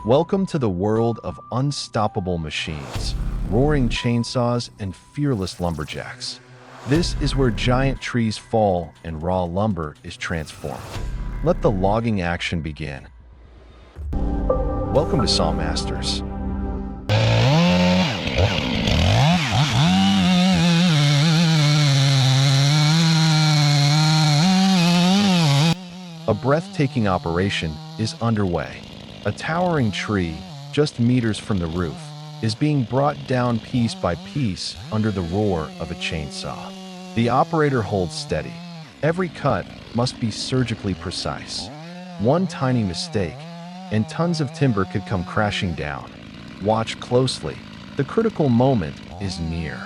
Welcome to the world of unstoppable machines, roaring chainsaws, and fearless lumberjacks. This is where giant trees fall and raw lumber is transformed. Let the logging action begin. Welcome to Saw Masters. A breathtaking operation is underway. A towering tree, just meters from the roof, is being brought down piece by piece under the roar of a chainsaw. The operator holds steady. Every cut must be surgically precise. One tiny mistake, and tons of timber could come crashing down. Watch closely. The critical moment is near.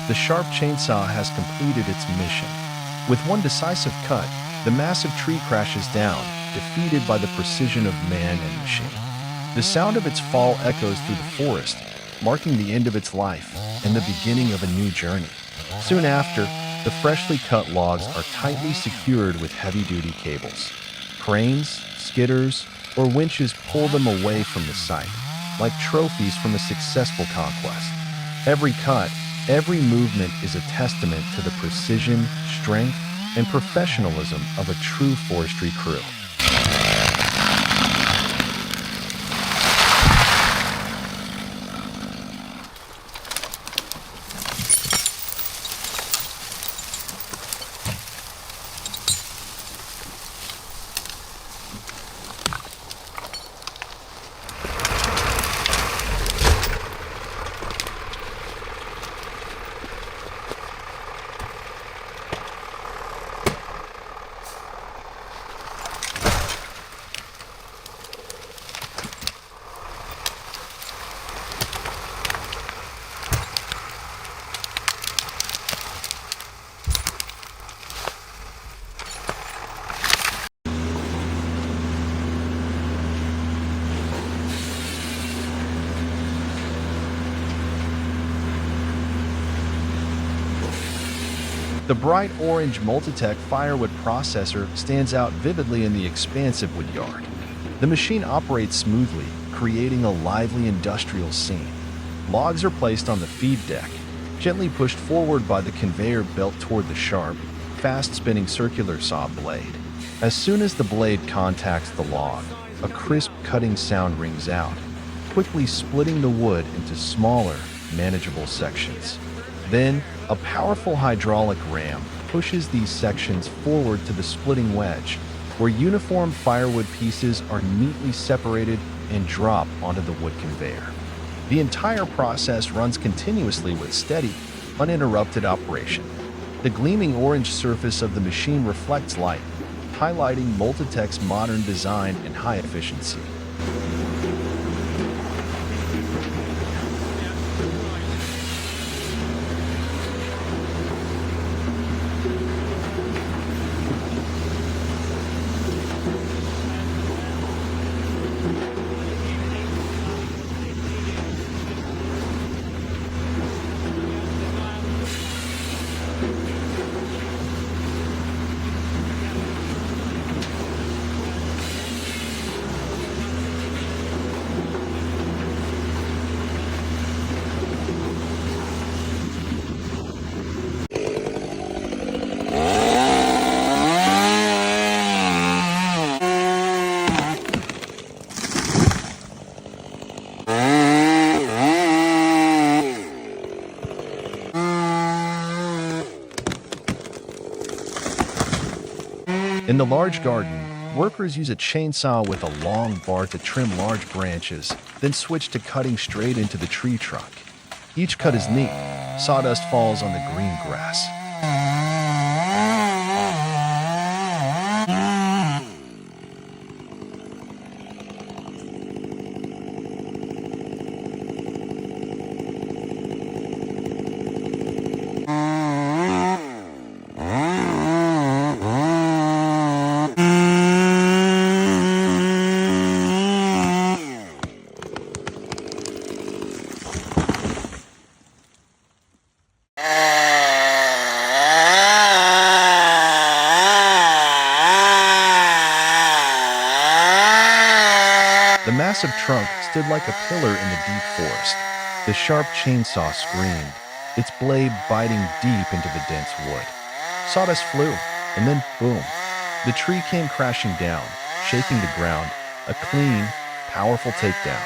The sharp chainsaw has completed its mission. With one decisive cut, the massive tree crashes down, defeated by the precision of man and machine. The sound of its fall echoes through the forest, marking the end of its life and the beginning of a new journey. Soon after, the freshly cut logs are tightly secured with heavy-duty cables. Cranes, skidders, or winches pull them away from the site, like trophies from a successful conquest. Every cut, every movement is a testament to the precision, strength, and professionalism of a true forestry crew. The bright orange Multitech firewood processor stands out vividly in the expansive wood yard. The machine operates smoothly, creating a lively industrial scene. Logs are placed on the feed deck, gently pushed forward by the conveyor belt toward the sharp, fast-spinning circular saw blade. As soon as the blade contacts the log, a crisp cutting sound rings out, quickly splitting the wood into smaller, manageable sections. Then, a powerful hydraulic ram pushes these sections forward to the splitting wedge, where uniform firewood pieces are neatly separated and drop onto the wood conveyor. The entire process runs continuously with steady, uninterrupted operation. The gleaming orange surface of the machine reflects light, highlighting Multitech's modern design and high efficiency. In the large garden, workers use a chainsaw with a long bar to trim large branches, then switch to cutting straight into the tree trunk. Each cut is neat. Sawdust falls on the green grass. The massive trunk stood like a pillar in the deep forest. The sharp chainsaw screamed, its blade biting deep into the dense wood. Sawdust flew, and then boom. The tree came crashing down, shaking the ground, a clean, powerful takedown.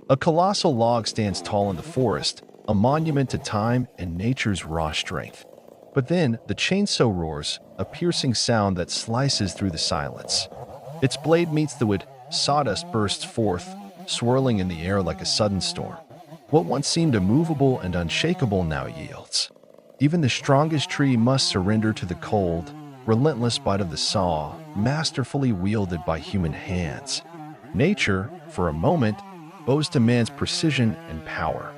A colossal log stands tall in the forest, a monument to time and nature's raw strength. But then the chainsaw roars, a piercing sound that slices through the silence. Its blade meets the wood, sawdust bursts forth, swirling in the air like a sudden storm. What once seemed immovable and unshakable now yields. Even the strongest tree must surrender to the cold, relentless bite of the saw, masterfully wielded by human hands. Nature, for a moment, bows to man's precision and power.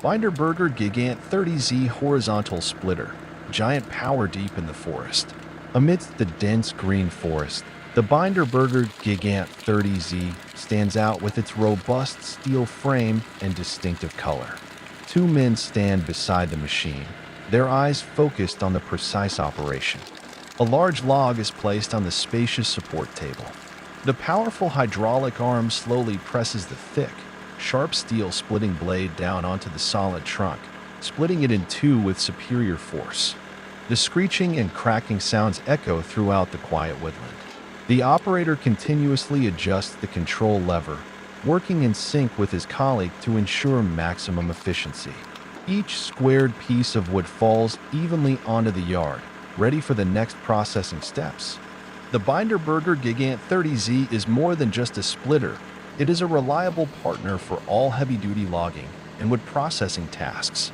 Binderberger Gigant 30Z Horizontal Splitter, giant power deep in the forest. Amidst the dense green forest, the Binderberger Gigant 30Z stands out with its robust steel frame and distinctive color. Two men stand beside the machine, their eyes focused on the precise operation. A large log is placed on the spacious support table. The powerful hydraulic arm slowly presses the thick, sharp steel splitting blade down onto the solid trunk, splitting it in two with superior force. The screeching and cracking sounds echo throughout the quiet woodland. The operator continuously adjusts the control lever, working in sync with his colleague to ensure maximum efficiency. Each squared piece of wood falls evenly onto the yard, ready for the next processing steps. The Binderberger Gigant 30Z is more than just a splitter. It is a reliable partner for all heavy-duty logging and wood processing tasks.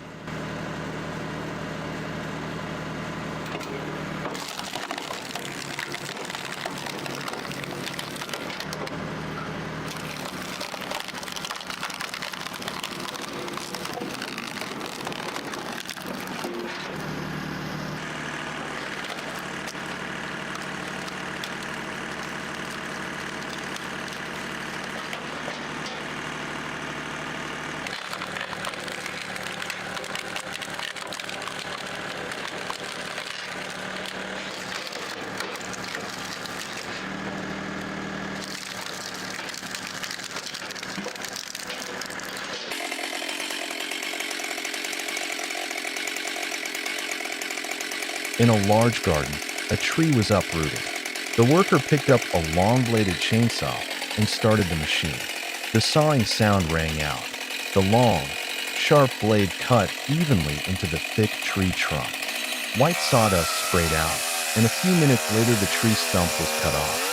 In a large garden, a tree was uprooted. The worker picked up a long-bladed chainsaw and started the machine. The sawing sound rang out. The long, sharp blade cut evenly into the thick tree trunk. White sawdust sprayed out, and a few minutes later the tree stump was cut off.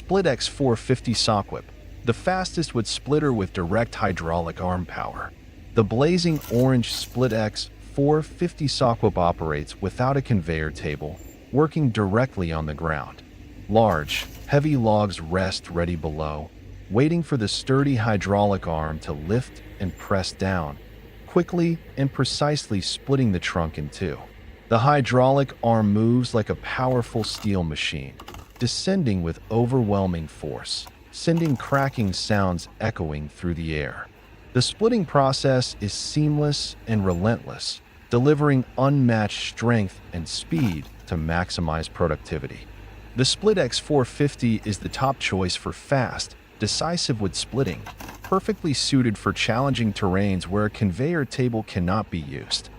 Split X450 Sockwhip, the fastest wood splitter with direct hydraulic arm power. The blazing orange Split X450 Sockwhip operates without a conveyor table, working directly on the ground. Large, heavy logs rest ready below, waiting for the sturdy hydraulic arm to lift and press down, quickly and precisely splitting the trunk in two. The hydraulic arm moves like a powerful steel machine, descending with overwhelming force, sending cracking sounds echoing through the air. The splitting process is seamless and relentless, delivering unmatched strength and speed to maximize productivity. The Split X450 is the top choice for fast, decisive wood splitting, perfectly suited for challenging terrains where a conveyor table cannot be used.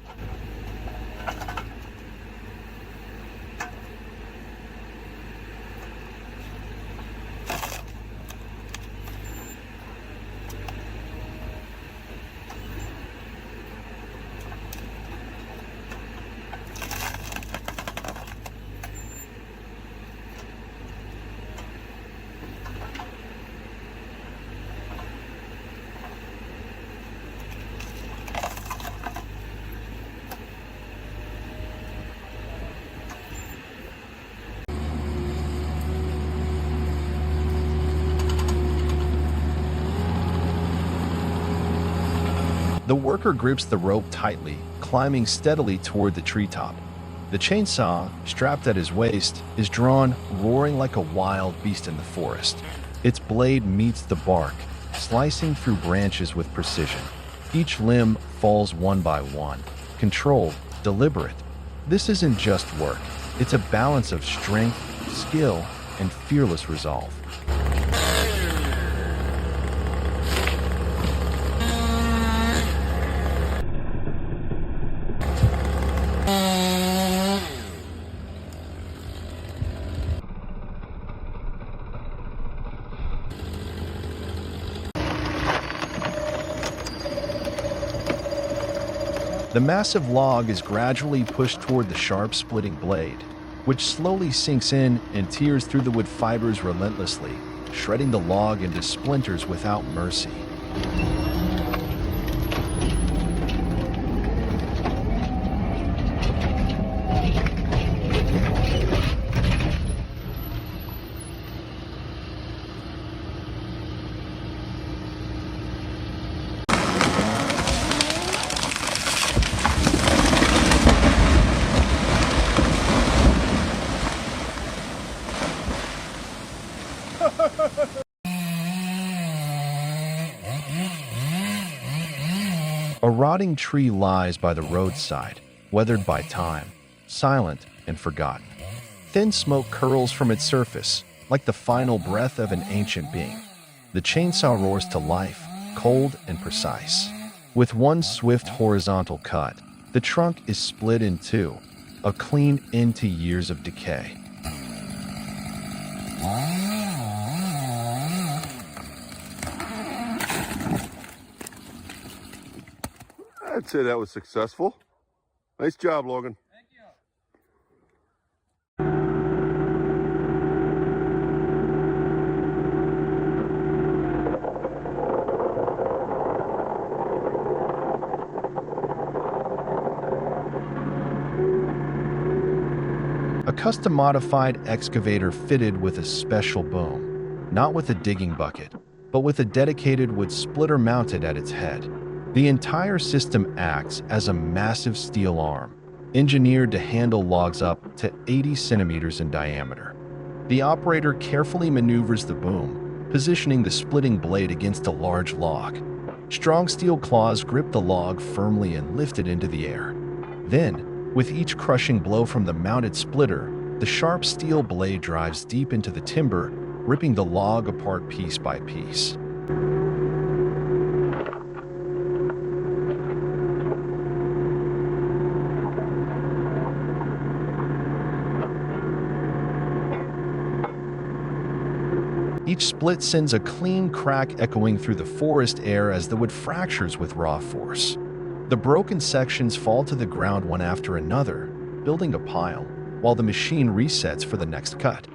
The worker grips the rope tightly, climbing steadily toward the treetop. The chainsaw, strapped at his waist, is drawn, roaring like a wild beast in the forest. Its blade meets the bark, slicing through branches with precision. Each limb falls one by one, controlled, deliberate. This isn't just work, it's a balance of strength, skill, and fearless resolve. The massive log is gradually pushed toward the sharp splitting blade, which slowly sinks in and tears through the wood fibers relentlessly, shredding the log into splinters without mercy. A rotting tree lies by the roadside, weathered by time, silent and forgotten. Thin smoke curls from its surface, like the final breath of an ancient being. The chainsaw roars to life, cold and precise. With one swift horizontal cut, the trunk is split in two, a clean end to years of decay. I'd say that was successful. Nice job, Logan. Thank you. A custom modified excavator fitted with a special boom, not with a digging bucket, but with a dedicated wood splitter mounted at its head. The entire system acts as a massive steel arm, engineered to handle logs up to 80 centimeters in diameter. The operator carefully maneuvers the boom, positioning the splitting blade against a large log. Strong steel claws grip the log firmly and lift it into the air. Then, with each crushing blow from the mounted splitter, the sharp steel blade drives deep into the timber, ripping the log apart piece by piece. Each split sends a clean crack echoing through the forest air as the wood fractures with raw force. The broken sections fall to the ground one after another, building a pile, while the machine resets for the next cut.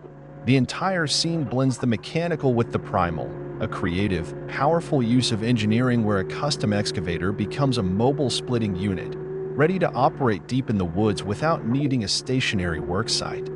The entire scene blends the mechanical with the primal, a creative, powerful use of engineering where a custom excavator becomes a mobile splitting unit, ready to operate deep in the woods without needing a stationary work site.